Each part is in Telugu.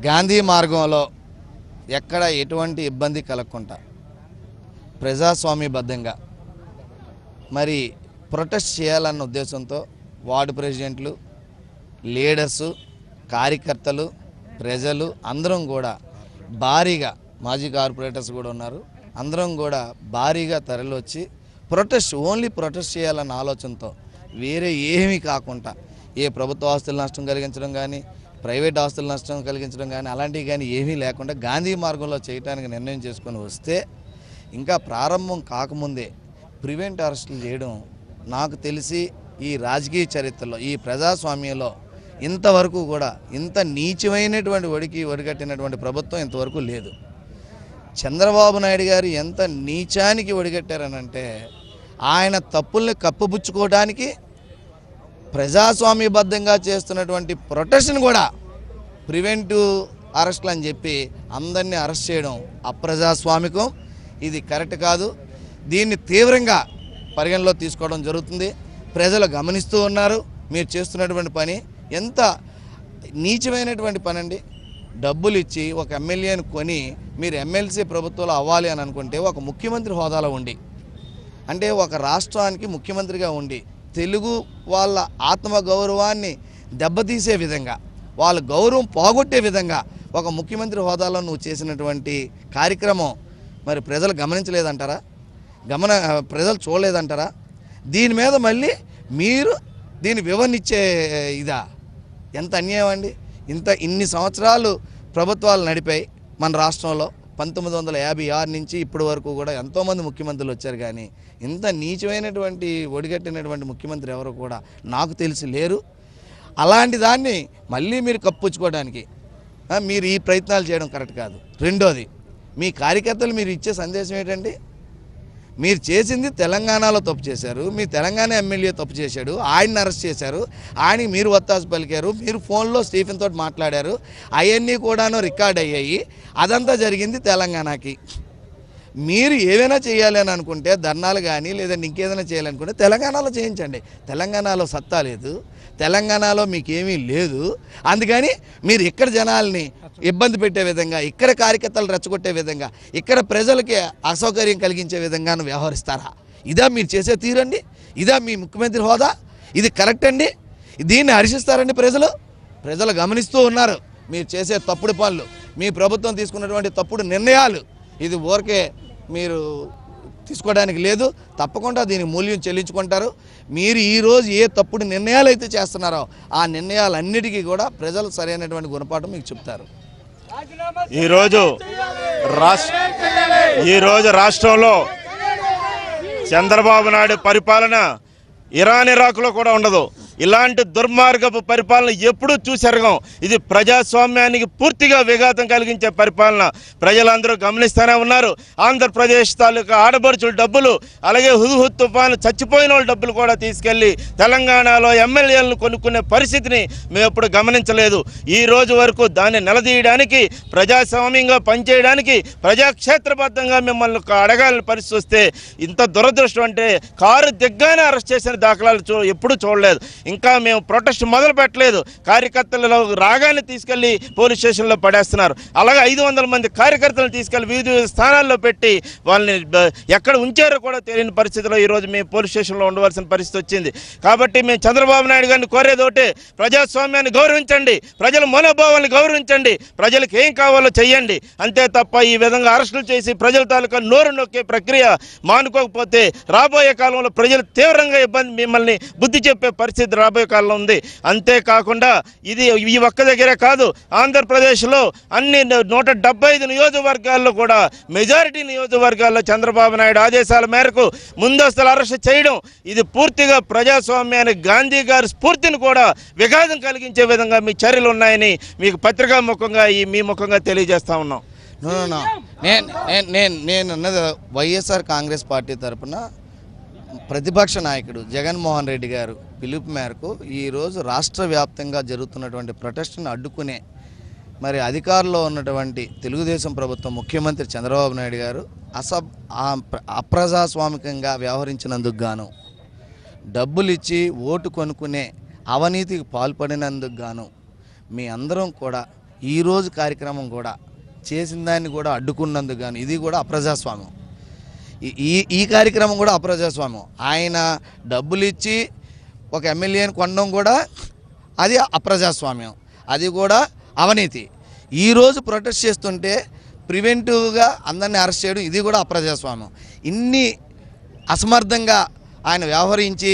గాంధీ మార్గంలో ఎక్కడ ఎటువంటి ఇబ్బంది కలగకుండా ప్రజాస్వామ్యబద్ధంగా మరి ప్రొటెస్ట్ చేయాలన్న ఉద్దేశంతో వార్డు ప్రెసిడెంట్లు, లీడర్సు, కార్యకర్తలు, ప్రజలు అందరం కూడా భారీగా, మాజీ కార్పొరేటర్స్ కూడా ఉన్నారు, అందరం కూడా భారీగా తరలివచ్చి ప్రొటెస్ట్, ఓన్లీ ప్రొటెస్ట్ చేయాలన్న ఆలోచనతో వేరే ఏమీ కాకుండా ఏ ప్రభుత్వ ఆస్తుల నష్టం కలిగించడం కానీ, ప్రైవేట్ ఆస్తుల నష్టం కలిగించడం కానీ అలాంటివి కానీ ఏమీ లేకుండా గాంధీ మార్గంలో చేయడానికి నిర్ణయం చేసుకొని వస్తే ఇంకా ప్రారంభం కాకముందే ప్రివెంట్ అరెస్టులు చేయడం నాకు తెలిసి ఈ రాజకీయ చరిత్రలో, ఈ ప్రజాస్వామ్యంలో ఇంతవరకు కూడా ఇంత నీచమైనటువంటి ఒడిగట్టినటువంటి ప్రభుత్వం ఇంతవరకు లేదు. చంద్రబాబు నాయుడు గారు ఎంత నీచానికి ఒడిగట్టారనంటే ఆయన తప్పుల్ని కప్పుపుచ్చుకోవడానికి ప్రజాస్వామ్యబద్ధంగా చేస్తున్నటువంటి ప్రొటెక్షన్ కూడా ప్రివెంటివ్ అరెస్టులు అని చెప్పి అందరినీ అరెస్ట్ చేయడం అప్రజాస్వామికం. ఇది కరెక్ట్ కాదు. దీన్ని తీవ్రంగా పరిగణలో తీసుకోవడం జరుగుతుంది. ప్రజలు గమనిస్తూ ఉన్నారు. మీరు చేస్తున్నటువంటి పని ఎంత నీచమైనటువంటి పని అండి. డబ్బులు ఇచ్చి ఒక ఎమ్మెల్యేని కొని మీరు ఎమ్మెల్సీ ప్రభుత్వంలో అవ్వాలి అని అనుకుంటే ఒక ముఖ్యమంత్రి హోదాలో ఉండి, అంటే ఒక రాష్ట్రానికి ముఖ్యమంత్రిగా ఉండి తెలుగు వాళ్ళ ఆత్మగౌరవాన్ని దెబ్బతీసే విధంగా, వాళ్ళ గౌరవం పోగొట్టే విధంగా ఒక ముఖ్యమంత్రి హోదాలో నువ్వు చేసినటువంటి కార్యక్రమం మరి ప్రజలు గమనించలేదంటారా? ప్రజలు చూడలేదంటారా? దీని మీద మళ్ళీ మీరు దీన్ని వివరణిచ్చే ఇదా? ఎంత అన్యాయం అండి. ఇన్ని సంవత్సరాలు ప్రభుత్వాలు నడిపాయి మన రాష్ట్రంలో. 1956 నుంచి ఇప్పటి వరకు కూడా ఎంతోమంది ముఖ్యమంత్రులు వచ్చారు, కానీ ఇంత నీచమైనటువంటి ఒడిగట్టినటువంటి ముఖ్యమంత్రి ఎవరు కూడా నాకు తెలిసి లేరు. అలాంటి దాన్ని మళ్ళీ మీరు కప్పుచ్చుకోవడానికి మీరు ఈ ప్రయత్నాలు చేయడం కరెక్ట్ కాదు. రెండోది, మీ కార్యకర్తలు మీరు ఇచ్చే సందేశం ఏంటండి? మీరు చేసింది తెలంగాణలో తప్పు చేశారు, మీ తెలంగాణ ఎమ్మెల్యే తప్పు చేశాడు, ఆయన్ని అరెస్ట్ చేశారు, ఆయనకి మీరు వత్తాసు పలికారు, మీరు ఫోన్లో స్టీఫెన్ తోటి మాట్లాడారు, అవన్నీ కూడాను రికార్డ్ అయ్యాయి. అదంతా జరిగింది తెలంగాణకి. మీరు ఏదైనా చేయాలి అని అనుకుంటే ధర్నాలు కానీ లేదంటే ఇంకేదైనా చేయాలనుకుంటే తెలంగాణలో చేయించండి. తెలంగాణలో సత్తా లేదు, తెలంగాణలో మీకేమీ లేదు. అందుకని మీరు ఇక్కడ జనాల్ని ఇబ్బంది పెట్టే విధంగా, ఇక్కడ కార్యకర్తలు రెచ్చగొట్టే విధంగా, ఇక్కడ ప్రజలకి అసౌకర్యం కలిగించే విధంగా వ్యవహరిస్తారా? ఇదా మీరు చేసే తీరండి? ఇదా మీ ముఖ్యమంత్రి హోదా? ఇది కరెక్ట్ అండి? దీన్ని హర్షిస్తారండి ప్రజలు గమనిస్తూ ఉన్నారు. మీరు చేసే తప్పుడు పనులు, మీ ప్రభుత్వం తీసుకున్నటువంటి తప్పుడు నిర్ణయాలు, ఇది ఊరికే మీరు తీసుకోవడానికి లేదు. తప్పకుండా దీనికి మూల్యం చెల్లించుకుంటారు. మీరు ఈరోజు ఏ తప్పుడు నిర్ణయాలు అయితే చేస్తున్నారో ఆ నిర్ణయాలన్నిటికీ కూడా ప్రజలు సరైనటువంటి గుణపాఠం మీకు చెప్తారు. ఈరోజు రాష్ట్రంలో చంద్రబాబు నాయుడు పరిపాలన ఇరాక్లో కూడా ఉండదు. ఇలాంటి దుర్మార్గపు పరిపాలన ఎప్పుడూ చూసెరగం. ఇది ప్రజాస్వామ్యానికి పూర్తిగా విఘాతం కలిగించే పరిపాలన. ప్రజలందరూ గమనిస్తూనే ఉన్నారు. ఆంధ్రప్రదేశ్ తాలూకా ఆడబడుచుల డబ్బులు, అలాగే హుద్ తుఫాను చచ్చిపోయిన వాళ్ళ డబ్బులు కూడా తీసుకెళ్లి తెలంగాణలో ఎమ్మెల్యేలను కొనుక్కునే పరిస్థితిని మేము ఎప్పుడు గమనించలేదు. ఈ రోజు వరకు దాన్ని నిలదీయడానికి, ప్రజాస్వామ్యంగా పనిచేయడానికి, ప్రజాక్షేత్రబద్ధంగా మిమ్మల్ని అడగాలని పరిస్థితి వస్తే ఇంత దురదృష్టం అంటే కారు దిగ్గానే అరెస్ట్ చేసిన దాఖలాలు ఎప్పుడూ చూడలేదు. ఇంకా మేము ప్రొటెస్ట్ మొదలు పెట్టలేదు. కార్యకర్తలు రాగానే తీసుకెళ్లి పోలీస్ స్టేషన్లో పడేస్తున్నారు. అలాగే 500 మంది కార్యకర్తలను తీసుకెళ్లి వివిధ స్థానాల్లో పెట్టి వాళ్ళని ఎక్కడ ఉంచారో కూడా తెలియని పరిస్థితిలో ఈరోజు మేము పోలీస్ స్టేషన్లో ఉండవలసిన పరిస్థితి వచ్చింది. కాబట్టి మేము చంద్రబాబు నాయుడు గారిని కోరేది ఒకటే, ప్రజాస్వామ్యాన్ని గౌరవించండి, ప్రజల మనోభావాన్ని గౌరవించండి, ప్రజలకు ఏం కావాలో చెయ్యండి. అంతే తప్ప ఈ విధంగా అరెస్టులు చేసి ప్రజల తాలూకా నోరు నొక్కే ప్రక్రియ మానుకోకపోతే రాబోయే కాలంలో ప్రజలు తీవ్రంగా మిమ్మల్ని బుద్ధి చెప్పే పరిస్థితి రాబోయే కాలంలో ఉంది. అంతేకాకుండా ఇది ఈ ఒక్క దగ్గరే కాదు, ఆంధ్రప్రదేశ్లో అన్ని 175 నియోజకవర్గాల్లో కూడా మెజారిటీ నియోజకవర్గాల్లో చంద్రబాబు నాయుడు ఆదేశాల మేరకు ముందస్తులు అరెస్ట్ చేయడం, ఇది పూర్తిగా ప్రజాస్వామ్యానికి గాంధీ గారి స్ఫూర్తిని కూడా విఘాతం కలిగించే విధంగా మీ చర్యలు ఉన్నాయని మీకు పత్రికా ముఖంగా మీ ముఖంగా తెలియజేస్తా ఉన్నాం. నేను అన్నది వైఎస్ఆర్ కాంగ్రెస్ పార్టీ తరఫున ప్రతిపక్ష నాయకుడు జగన్మోహన్ రెడ్డి గారు పిలుపు మేరకు ఈరోజు రాష్ట్ర వ్యాప్తంగా జరుగుతున్నటువంటి ప్రొటెస్ట్ను అడ్డుకునే మరి అధికారంలో ఉన్నటువంటి తెలుగుదేశం ప్రభుత్వం ముఖ్యమంత్రి చంద్రబాబు నాయుడు గారు అప్రజాస్వామికంగా వ్యవహరించినందుకు గాను, డబ్బులు ఇచ్చి ఓటు కొనుక్కునే అవినీతికి పాల్పడినందుకు గాను మీ అందరం కూడా ఈరోజు కార్యక్రమం కూడా చేసిన దాన్ని కూడా అడ్డుకున్నందుకు కానీ ఇది కూడా అప్రజాస్వామ్యం. ఈ కార్యక్రమం కూడా అప్రజాస్వామ్యం. ఆయన డబ్బులు ఇచ్చి ఒక ఎమ్మెల్యేని కొనడం కూడా అది అప్రజాస్వామ్యం, అది కూడా అవినీతి. ఈరోజు ప్రొటెస్ట్ చేస్తుంటే ప్రివెంటివ్గా అందరినీ అరెస్ట్ చేయడం ఇది కూడా అప్రజాస్వామ్యం. ఇన్ని అసమర్థంగా ఆయన వ్యవహరించి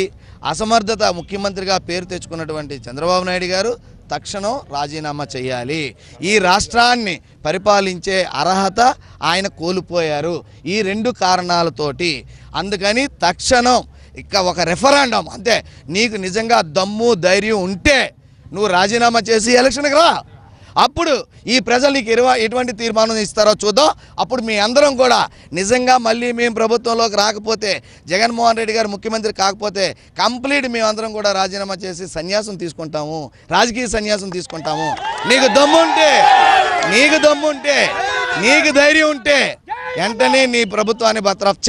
అసమర్థత ముఖ్యమంత్రిగా పేరు తెచ్చుకున్నటువంటి చంద్రబాబు నాయుడు గారు తక్షణం రాజీనామా చేయాలి. ఈ రాష్ట్రాన్ని పరిపాలించే అర్హత ఆయన కోల్పోయారు ఈ 2 కారణాలతోటి. అందుకని తక్షణం ఇక ఒక రెఫరెండం, అంతే, నీకు నిజంగా దమ్ము ధైర్యం ఉంటే నువ్వు రాజీనామా చేసి ఎలక్షన్కి రా. అప్పుడు ఈ ప్రజలు నీకు ఎటువంటి తీర్మానం ఇస్తారో చూద్దాం. అప్పుడు మీ అందరం కూడా నిజంగా మళ్ళీ మేము ప్రభుత్వంలోకి రాకపోతే, జగన్మోహన్ రెడ్డి గారు ముఖ్యమంత్రి కాకపోతే కంప్లీట్ మేమందరం కూడా రాజీనామా చేసి సన్యాసం తీసుకుంటాము, రాజకీయ సన్యాసం తీసుకుంటాము. నీకు దమ్ముంటే, నీకు ధైర్యం ఉంటే వెంటనే నీ ప్రభుత్వాన్ని బర్తరఫ్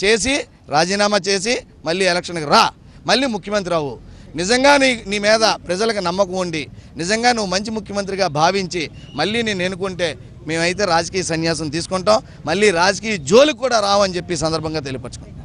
చేసి రాజీనామా చేసి మళ్ళీ ఎలక్షన్కి రా, మళ్ళీ ముఖ్యమంత్రి అవ్వు. నిజంగా నీ మీద ప్రజలకు నమ్మకం ఉండి నిజంగా నువ్వు మంచి ముఖ్యమంత్రిగా భావించి మళ్ళీ నేను ఎన్నుకుంటే మేమైతే రాజకీయ సన్యాసం తీసుకుంటాం, మళ్ళీ రాజకీయ జోలికి కూడా రావని చెప్పి సందర్భంగా తెలియపరచుకుంటాం.